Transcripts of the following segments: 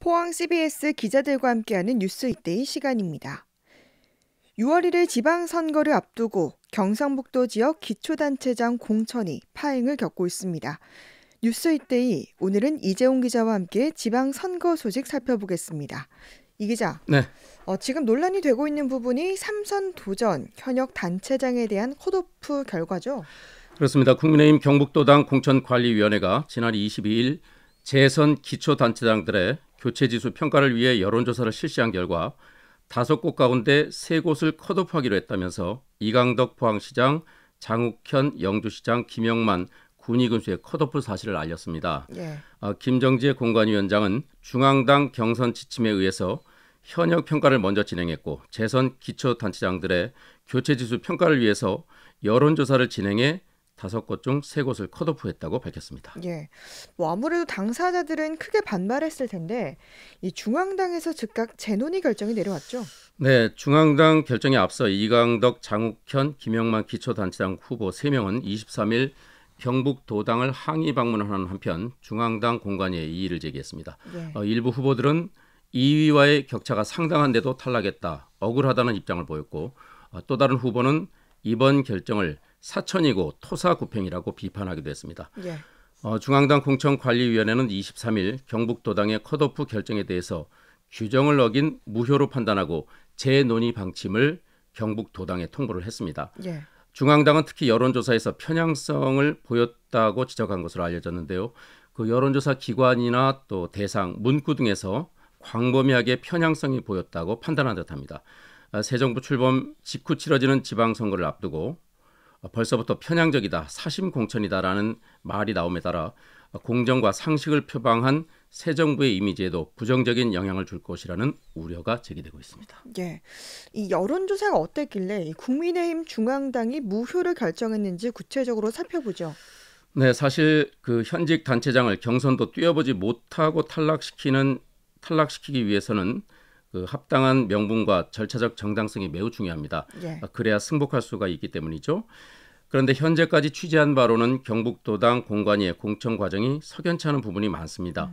포항 CBS 기자들과 함께하는 뉴스 이데이 시간입니다. 6월 1일 지방선거를 앞두고 경상북도 지역 기초단체장 공천이 파행을 겪고 있습니다. 뉴스 이데이, 오늘은 이재용 기자와 함께 지방선거 소식 살펴보겠습니다. 이 기자, 네, 지금 논란이 되고 있는 부분이 삼선 도전 현역 단체장에 대한 컷오프 결과죠? 그렇습니다. 국민의힘 경북도당 공천관리위원회가 지난 22일 재선 기초단체장들의 교체지수 평가를 위해 여론조사를 실시한 결과 5곳 가운데 3곳을 컷오프하기로 했다면서 이강덕 포항시장, 장욱현 영주시장, 김영만 군의군수의 컷오프 사실을 알렸습니다. 예. 김정재 공관위원장은 중앙당 경선 지침에 의해서 현역 평가를 먼저 진행했고 재선 기초단체장들의 교체지수 평가를 위해서 여론조사를 진행해 5곳 중 3곳을 컷오프했다고 밝혔습니다. 예. 아무래도 당사자들은 크게 반발했을 텐데 이 중앙당에서 즉각 재논의 결정이 내려왔죠. 네, 중앙당 결정에 앞서 이강덕, 장욱현, 김영만 기초단체장 후보 3명은 23일 경북도당을 항의 방문하는 한편 중앙당 공관위에 이의를 제기했습니다. 예. 일부 후보들은 2위와의 격차가 상당한데도 탈락했다, 억울하다는 입장을 보였고 또 다른 후보는 이번 결정을 사천이고 토사구팽이라고 비판하기도 했습니다. 예. 중앙당 공천관리위원회는 23일 경북도당의 컷오프 결정에 대해서 규정을 어긴 무효로 판단하고 재논의 방침을 경북도당에 통보를 했습니다. 예. 중앙당은 특히 여론조사에서 편향성을 보였다고 지적한 것으로 알려졌는데요. 그 여론조사 기관이나 또 대상, 문구 등에서 광범위하게 편향성이 보였다고 판단한 듯합니다. 새 정부 출범 직후 치러지는 지방선거를 앞두고 벌써부터 편향적이다, 사심 공천이다라는 말이 나옴에 따라 공정과 상식을 표방한 새 정부의 이미지에도 부정적인 영향을 줄 것이라는 우려가 제기되고 있습니다. 예. 이 여론조사가 어땠길래 이 국민의힘 중앙당이 무효를 결정했는지 구체적으로 살펴보죠. 네, 사실 그 현직 단체장을 경선도 뛰어보지 못하고 탈락시키기 위해서는 그 합당한 명분과 절차적 정당성이 매우 중요합니다. 예. 그래야 승복할 수가 있기 때문이죠. 그런데 현재까지 취재한 바로는 경북도당 공관위의 공천 과정이 석연치 않은 부분이 많습니다.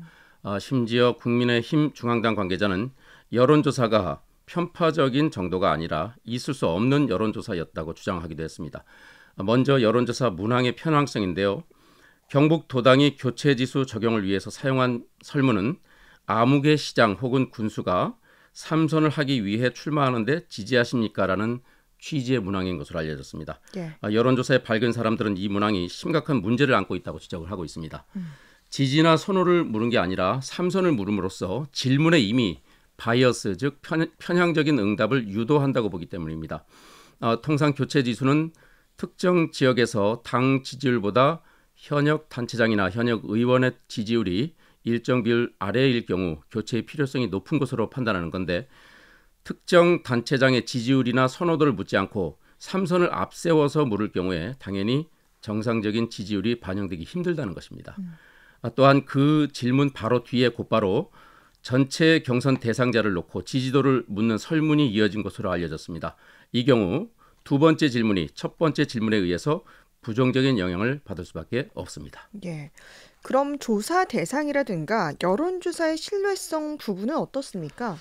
심지어 국민의힘 중앙당 관계자는 여론조사가 편파적인 정도가 아니라 있을 수 없는 여론조사였다고 주장하기도 했습니다. 먼저 여론조사 문항의 편향성인데요. 경북도당이 교체지수 적용을 위해서 사용한 설문은 아무개 시장 혹은 군수가 삼선을 하기 위해 출마하는데 지지하십니까? 라는 취지의 문항인 것으로 알려졌습니다. 예. 여론조사에 밝은 사람들은 이 문항이 심각한 문제를 안고 있다고 지적을 하고 있습니다. 지지나 선호를 물은 게 아니라 삼선을 물음으로써 질문에 이미 바이어스, 즉 편향적인 응답을 유도한다고 보기 때문입니다. 통상 교체지수는 특정 지역에서 당 지지율보다 현역 단체장이나 현역 의원의 지지율이 일정 비율 아래일 경우 교체의 필요성이 높은 것으로 판단하는 건데 특정 단체장의 지지율이나 선호도를 묻지 않고 삼선을 앞세워서 물을 경우에 당연히 정상적인 지지율이 반영되기 힘들다는 것입니다. 또한 그 질문 바로 뒤에 곧바로 전체 경선 대상자를 놓고 지지도를 묻는 설문이 이어진 것으로 알려졌습니다. 이 경우 두 번째 질문이 첫 번째 질문에 의해서 부정적인 영향을 받을 수밖에 없습니다. 예. 그럼 조사 대상이라든가 여론조사의 신뢰성 부분은 어떻습니까?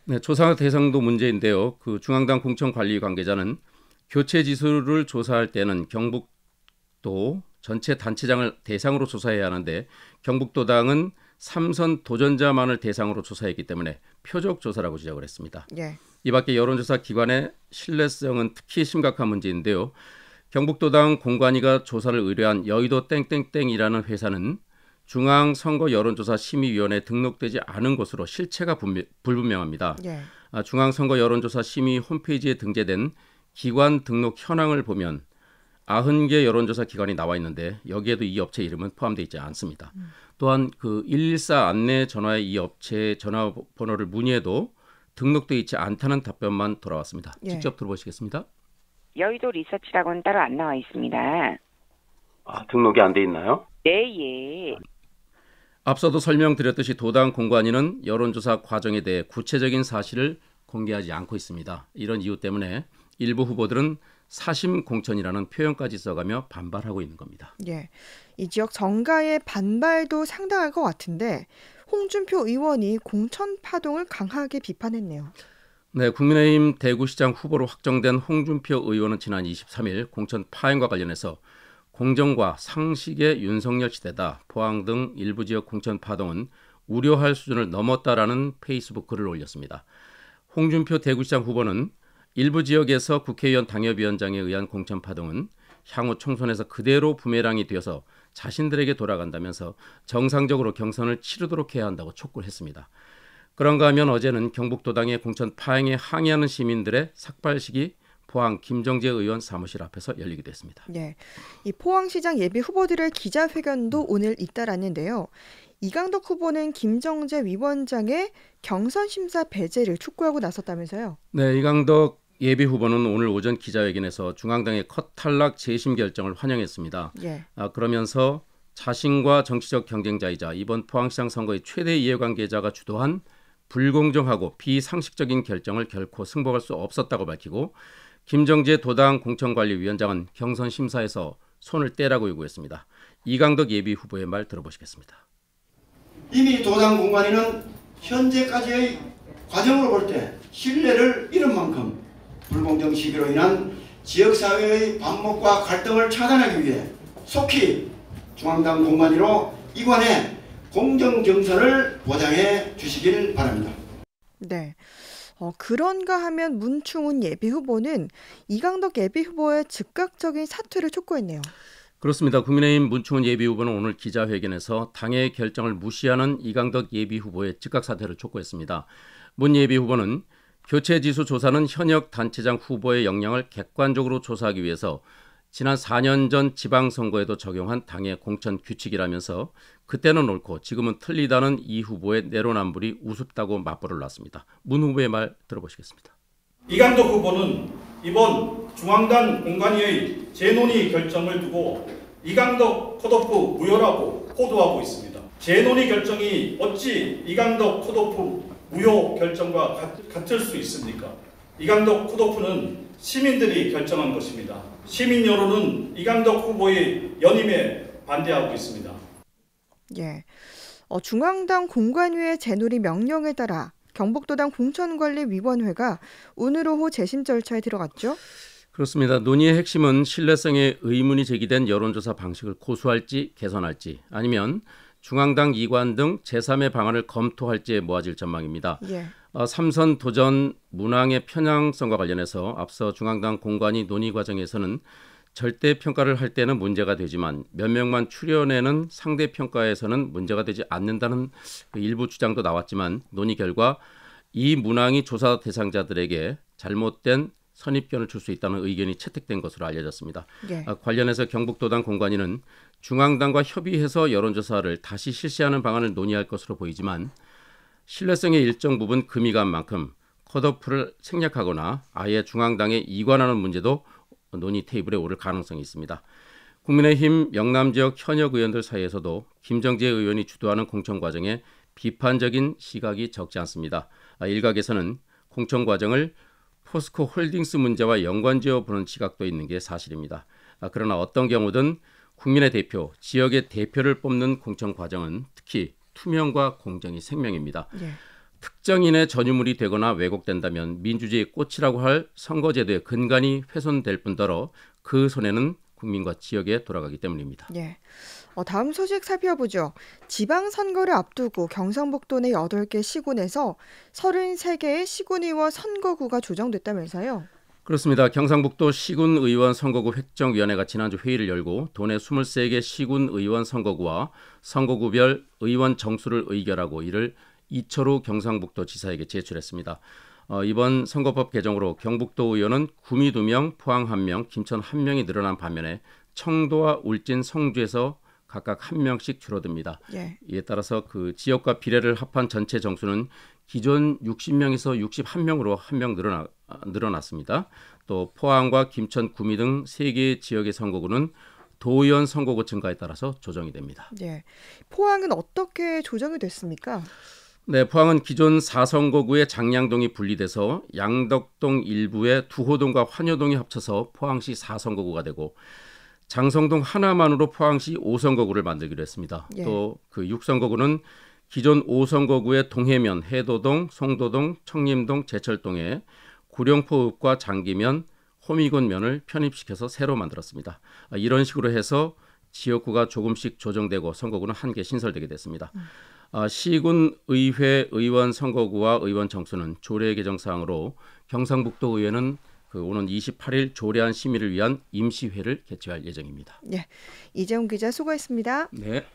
네, 조사 대상도 문제인데요. 그 중앙당 공천관리 관계자는 교체 지수를 조사할 때는 경북도 전체 단체장을 대상으로 조사해야 하는데 경북도당은 삼선 도전자만을 대상으로 조사했기 때문에 표적 조사라고 지적을 했습니다. 예. 이 밖에 여론조사 기관의 신뢰성은 특히 심각한 문제인데요. 경북도당 공관위가 조사를 의뢰한 여의도 땡땡땡이라는 회사는 중앙선거여론조사심의위원회에 등록되지 않은 것으로 실체가 불분명합니다. 예. 중앙선거여론조사심의 홈페이지에 등재된 기관 등록 현황을 보면 90개 여론조사 기관이 나와 있는데 여기에도 이 업체 이름은 포함되어 있지 않습니다. 또한 그 114 안내 전화에 이 업체 전화번호를 문의해도 등록되어 있지 않다는 답변만 돌아왔습니다. 예. 직접 들어보시겠습니다. 여의도 리서치라고는 따로 안 나와 있습니다. 등록이 안 돼 있나요? 네, 예. 앞서도 설명드렸듯이 도당 공관위는 여론조사 과정에 대해 구체적인 사실을 공개하지 않고 있습니다. 이런 이유 때문에 일부 후보들은 사심 공천이라는 표현까지 써가며 반발하고 있는 겁니다. 예. 이 지역 정가의 반발도 상당할 것 같은데 홍준표 의원이 공천 파동을 강하게 비판했네요. 네, 국민의힘 대구시장 후보로 확정된 홍준표 의원은 지난 23일 공천 파행과 관련해서 공정과 상식의 윤석열 시대다. 포항 등 일부 지역 공천 파동은 우려할 수준을 넘었다라는 페이스북 글을 올렸습니다. 홍준표 대구시장 후보는 일부 지역에서 국회의원 당협위원장에 의한 공천 파동은 향후 총선에서 그대로 부메랑이 되어서 자신들에게 돌아간다면서 정상적으로 경선을 치르도록 해야 한다고 촉구를 했습니다. 그런가 하면 어제는 경북도당의 공천 파행에 항의하는 시민들의 삭발식이 포항 김정재 의원 사무실 앞에서 열리기도 했습니다. 네, 이 포항시장 예비 후보들의 기자회견도 오늘 잇따랐는데요. 이강덕 후보는 김정재 위원장의 경선 심사 배제를 촉구하고 나섰다면서요. 네, 이강덕 예비 후보는 오늘 오전 기자회견에서 중앙당의 컷 탈락 재심 결정을 환영했습니다. 예. 그러면서 자신과 정치적 경쟁자이자 이번 포항시장 선거의 최대 이해관계자가 주도한 불공정하고 비상식적인 결정을 결코 승복할 수 없었다고 밝히고 김정재 도당 공천관리위원장은 경선 심사에서 손을 떼라고 요구했습니다. 이강덕 예비 후보의 말 들어보시겠습니다. 이미 도당 공관위는 현재까지의 과정으로 볼 때 신뢰를 잃은 만큼 불공정 시비로 인한 지역사회의 반목과 갈등을 차단하기 위해 속히 중앙당 공관위로 이관해 공정 경선을 보장해 주시길 바랍니다. 네. 그런가 하면 문충훈 예비 후보는 이강덕 예비 후보의 즉각적인 사퇴를 촉구했네요. 그렇습니다. 국민의힘 문충훈 예비 후보는 오늘 기자회견에서 당의 결정을 무시하는 이강덕 예비 후보의 즉각 사퇴를 촉구했습니다. 문 예비 후보는 교체지수 조사는 현역 단체장 후보의 역량을 객관적으로 조사하기 위해서 지난 4년 전 지방선거에도 적용한 당의 공천 규칙이라면서 그때는 옳고 지금은 틀리다는 이 후보의 내로남불이 우습다고 맞불을 놨습니다. 문 후보의 말 들어보시겠습니다. 이강덕 후보는 이번 중앙당 공관위의 재논의 결정을 두고 이강덕 컷오프 무효라고 호도하고 있습니다. 재논의 결정이 어찌 이강덕 컷오프 무효 결정과 같을 수 있습니까? 이강덕 컷오프는 시민들이 결정한 것입니다. 시민 여론은 이강덕 후보의 연임에 반대하고 있습니다. 예, 중앙당 공관위의 재논의 명령에 따라 경북도당 공천관리위원회가 오늘 오후 재심 절차에 들어갔죠? 그렇습니다. 논의의 핵심은 신뢰성에 의문이 제기된 여론조사 방식을 고수할지 개선할지 아니면 중앙당 이관 등 제3의 방안을 검토할지에 모아질 전망입니다. 예. 삼선 도전 문항의 편향성과 관련해서 앞서 중앙당 공관위 논의 과정에서는 절대 평가를 할 때는 문제가 되지만 몇 명만 출연에는 상대 평가에서는 문제가 되지 않는다는 일부 주장도 나왔지만 논의 결과 이 문항이 조사 대상자들에게 잘못된 선입견을 줄 수 있다는 의견이 채택된 것으로 알려졌습니다. 예. 관련해서 경북도당 공관위는 중앙당과 협의해서 여론조사를 다시 실시하는 방안을 논의할 것으로 보이지만 신뢰성의 일정 부분 금이 간 만큼 컷오프를 생략하거나 아예 중앙당에 이관하는 문제도 논의 테이블에 오를 가능성이 있습니다. 국민의힘 영남 지역 현역 의원들 사이에서도 김정재 의원이 주도하는 공천 과정에 비판적인 시각이 적지 않습니다. 일각에서는 공천 과정을 포스코 홀딩스 문제와 연관지어 보는 시각도 있는 게 사실입니다. 그러나 어떤 경우든 국민의 대표, 지역의 대표를 뽑는 공천 과정은 특히 투명과 공정이 생명입니다. 예. 특정인의 전유물이 되거나 왜곡된다면 민주주의의 꽃이라고 할 선거제도의 근간이 훼손될 뿐더러 그 손해는 국민과 지역에 돌아가기 때문입니다. 예. 다음 소식 살펴보죠. 지방선거를 앞두고 경상북도 내 8개 시군에서 33개의 시군의원 선거구가 조정됐다면서요? 그렇습니다. 경상북도 시군의원 선거구 획정위원회가 지난주 회의를 열고 도내 23개 시군의원 선거구와 선거구별 의원 정수를 의결하고 이를 이철우 경상북도 지사에게 제출했습니다. 이번 선거법 개정으로 경북도 의원은 구미 2명, 포항 1명, 김천 1명이 늘어난 반면에 청도와 울진, 성주에서 각각 1명씩 줄어듭니다. 예. 이에 따라서 그 지역과 비례를 합한 전체 정수는 기존 60명에서 61명으로 1명 늘어났습니다. 또 포항과 김천, 구미 등 3개 지역의 선거구는 도의원 선거구 증가에 따라서 조정이 됩니다. 예. 포항은 어떻게 조정이 됐습니까? 네, 포항은 기존 4선거구의 장량동이 분리돼서 양덕동 일부의 두호동과 환여동이 합쳐서 포항시 4선거구가 되고 장성동 하나만으로 포항시 5선거구를 만들기로 했습니다. 예. 또 그 6선거구는 기존 5선거구의 동해면, 해도동, 송도동, 청림동, 제철동에 구룡포읍과 장기면, 호미곶면을 편입시켜서 새로 만들었습니다. 이런 식으로 해서 지역구가 조금씩 조정되고 선거구는 한 개 신설되게 됐습니다. 시군 의회 의원 선거구와 의원 정수는 조례 개정 사항으로 경상북도 의회는 오는 28일 조례안 심의를 위한 임시회를 개최할 예정입니다. 네, 이재용 기자 수고했습니다. 네.